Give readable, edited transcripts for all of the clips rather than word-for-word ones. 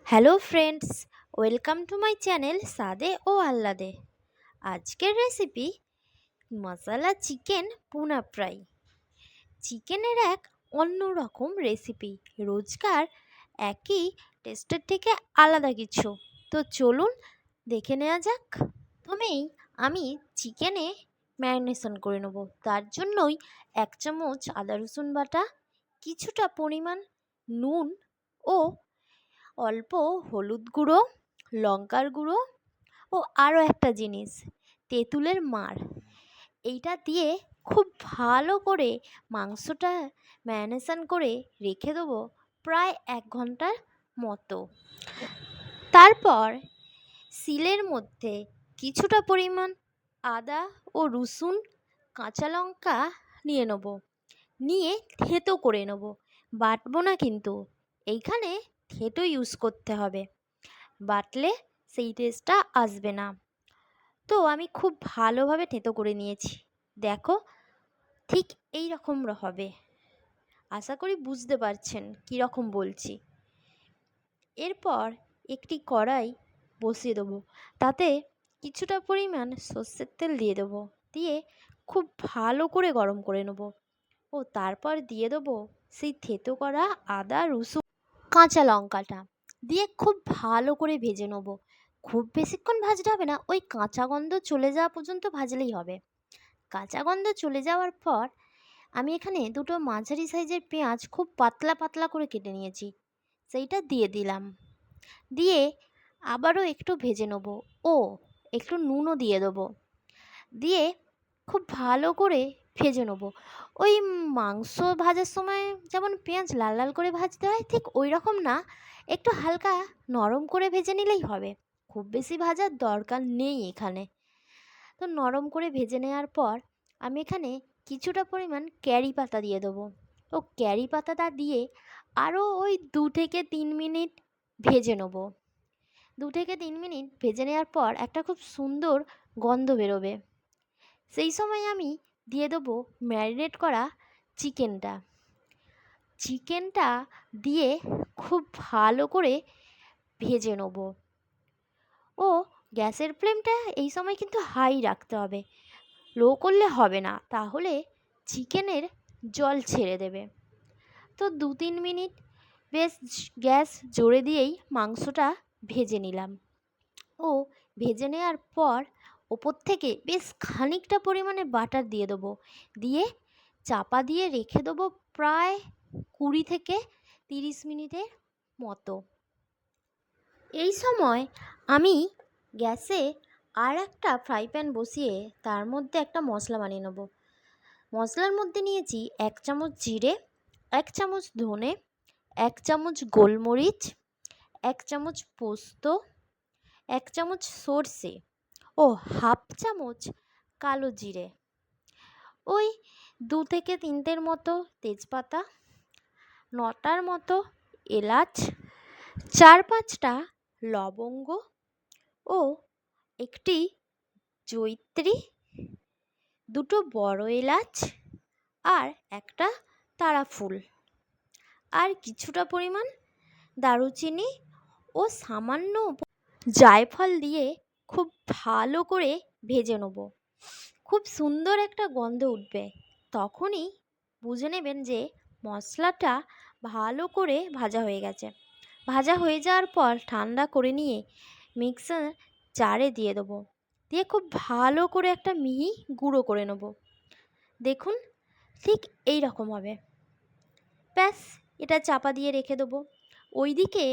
Hello friends, welcome to my channel সাদে ও আহ্লাদে। আজকের recipe মশালা chicken পুনা fry. চিকেনের এক অন্যরকম রেসিপি, রোজকার একই টেস্টের থেকে আলাদা কিছু। তো চলুন দেখে নেওয়া যাক। প্রথমেই আমি চিকেনে ম্যারিনেশন করে নেব। তার জন্যই 1 চামচ আদা রসুন বাটা, কিছুটা পরিমাণ নুন ও অল্প হলুদ গুঁড়ো, লঙ্কার গুঁড়ো ও আরও একটা জিনিস, তেঁতুলের মাড়। এইটা দিয়ে খুব ভালো করে মাংসটা ম্যারিনেশন করে রেখে দেবো প্রায় 1 ঘন্টার মতো। তারপর শিলের মধ্যে কিছুটা পরিমাণ আদা ও রসুন, কাঁচা লঙ্কা নিয়ে নেব, নিয়ে থেঁতো করে নেব। বাটবো না কিন্তু, এইখানে থেঁতো ইউজ করতে হবে, বাটলে সেই টেস্টটা আসবে না। তো আমি খুব ভালোভাবে থেঁতো করে নিয়েছি, দেখো ঠিক এই রকম হবে। আশা করি বুঝতে পারছেন কীরকম বলছি। এরপর একটি কড়াই বসিয়ে দেবো, তাতে কিছুটা পরিমাণ সর্ষের তেল দিয়ে দেবো, দিয়ে খুব ভালো করে গরম করে নেব। ও তারপর দিয়ে দেবো সেই থেঁতো করা আদা রসুন কাঁচা লঙ্কাটা, দিয়ে খুব ভালো করে ভেজে নেব। খুব বেশিক্ষণ ভাজতে হবে না, ওই কাঁচা গন্ধ চলে যাওয়া পর্যন্ত ভাজলেই হবে। কাঁচা গন্ধ চলে যাওয়ার পর আমি এখানে দুটো মাঝারি সাইজের পেঁয়াজ খুব পাতলা পাতলা করে কেটে নিয়েছি, সেইটা দিয়ে দিলাম। দিয়ে আবারও একটু ভেজে নেব ও একটু নুনও দিয়ে দেবো, দিয়ে খুব ভালো করে ভেজে নেব। ওই মাংস ভাজার সময় যেমন পেঁয়াজ লাল লাল করে ভাজতে হয়, ঠিক ওই রকম না, একটু হালকা নরম করে ভেজে নিলেই হবে, খুব বেশি ভাজার দরকার নেই এখানে। তো নরম করে ভেজে নেওয়ার পর আমি এখানে কিছুটা পরিমাণ ক্যারি পাতা দিয়ে দেবো। ও ক্যারি পাতাটা দিয়ে আরও ওই 2 থেকে 3 মিনিট ভেজে নেব। 2 থেকে 3 মিনিট ভেজে নেওয়ার পর একটা খুব সুন্দর গন্ধ বেরোবে। সেই সময় আমি দিয়ে দেবো ম্যারিনেট করা চিকেনটা। চিকেনটা দিয়ে খুব ভালো করে ভেজে নেব। ও গ্যাসের ফ্লেমটা এই সময় কিন্তু হাই রাখতে হবে, লো করলে হবে না, তাহলে চিকেনের জল ছেড়ে দেবে। তো 2-3 মিনিট বেশ গ্যাস জোরে দিয়েই মাংসটা ভেজে নিলাম। ও ভেজে নেওয়ার পর ওপর থেকে বেশ খানিকটা পরিমাণে বাটার দিয়ে দেবো, দিয়ে চাপা দিয়ে রেখে দেবো প্রায় 20 থেকে 30 মিনিটের মতো। এই সময় আমি গ্যাসে আর একটা ফ্রাই প্যান বসিয়ে তার মধ্যে একটা মশলা বানিয়ে নেব। মশলার মধ্যে নিয়েছি 1 চামচ জিরে, 1 চামচ ধনে, 1 চামচ গোলমরিচ, 1 চামচ পোস্ত, 1 চামচ সর্ষে ও হাফ চামচ কালো জিরে, ওই 2 থেকে 3টের মতো তেজপাতা, 9টার মতো এলাচ, 4-5টা লবঙ্গ ও একটি জয়িত্রী, 2টো বড় এলাচ আর একটা তারা ফুল, আর কিছুটা পরিমাণ দারুচিনি ও সামান্য জায়ফল দিয়ে খুব ভালো করে ভেজে নেব। খুব সুন্দর একটা গন্ধ উঠবে, তখনই বুঝে নেবেন যে মশলাটা ভালো করে ভাজা হয়ে গেছে। ভাজা হয়ে যাওয়ার পর ঠান্ডা করে নিয়ে মিক্সার জারে দিয়ে দেবো, দিয়ে খুব ভালো করে একটা মিহি গুঁড়ো করে নেব। দেখুন ঠিক এই রকম হবে। ব্যাস, এটা চাপা দিয়ে রেখে দেবো। ওইদিকে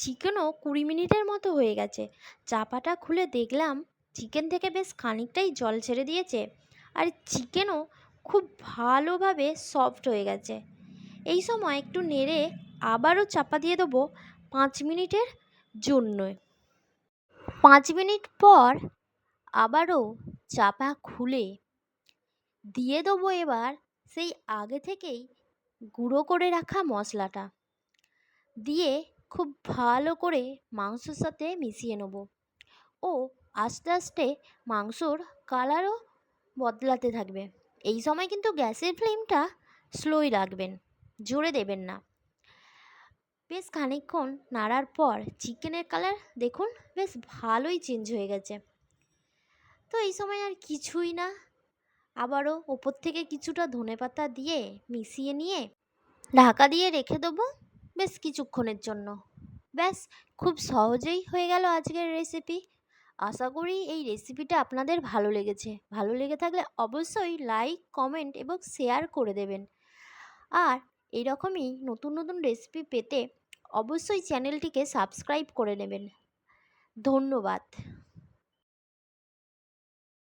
চিকেনও 20 মিনিটের মতো হয়ে গেছে। চাপাটা খুলে দেখলাম চিকেন থেকে বেশ খানিকটাই জল ছেড়ে দিয়েছে, আর চিকেনও খুব ভালোভাবে সফট হয়ে গেছে। এই সময় একটু নেড়ে আবারও চাপা দিয়ে দেবো 5 মিনিটের জন্য। 5 মিনিট পর আবারও চাপা খুলে দিয়ে দেবো এবার সেই আগে থেকেই গুঁড়ো করে রাখা মশলাটা, দিয়ে খুব ভালো করে মাংসের সাথে মিশিয়ে নেব। ও আস্তে আস্তে মাংসর কালারও বদলাতে থাকবে। এই সময় কিন্তু গ্যাসের ফ্লেমটা স্লোই রাখবেন, জোরে দেবেন না। বেশ খানিকক্ষণ নাড়ার পর চিকেনের কালার দেখুন বেশ ভালোই চেঞ্জ হয়ে গেছে। তো এই সময় আর কিছুই না, আবারও ওপর থেকে কিছুটা ধনেপাতা দিয়ে মিশিয়ে নিয়ে ঢাকা দিয়ে রেখে দেবো বেশ কিছুক্ষণের জন্য। ব্যাস, খুব সহজেই হয়ে গেল আজকের রেসিপি। আশা করি এই রেসিপিটা আপনাদের ভালো লেগেছে। ভালো লেগে থাকলে অবশ্যই লাইক, কমেন্ট এবং শেয়ার করে দেবেন। আর এইরকমই নতুন নতুন রেসিপি পেতে অবশ্যই চ্যানেলটিকে সাবস্ক্রাইব করে নেবেন। ধন্যবাদ।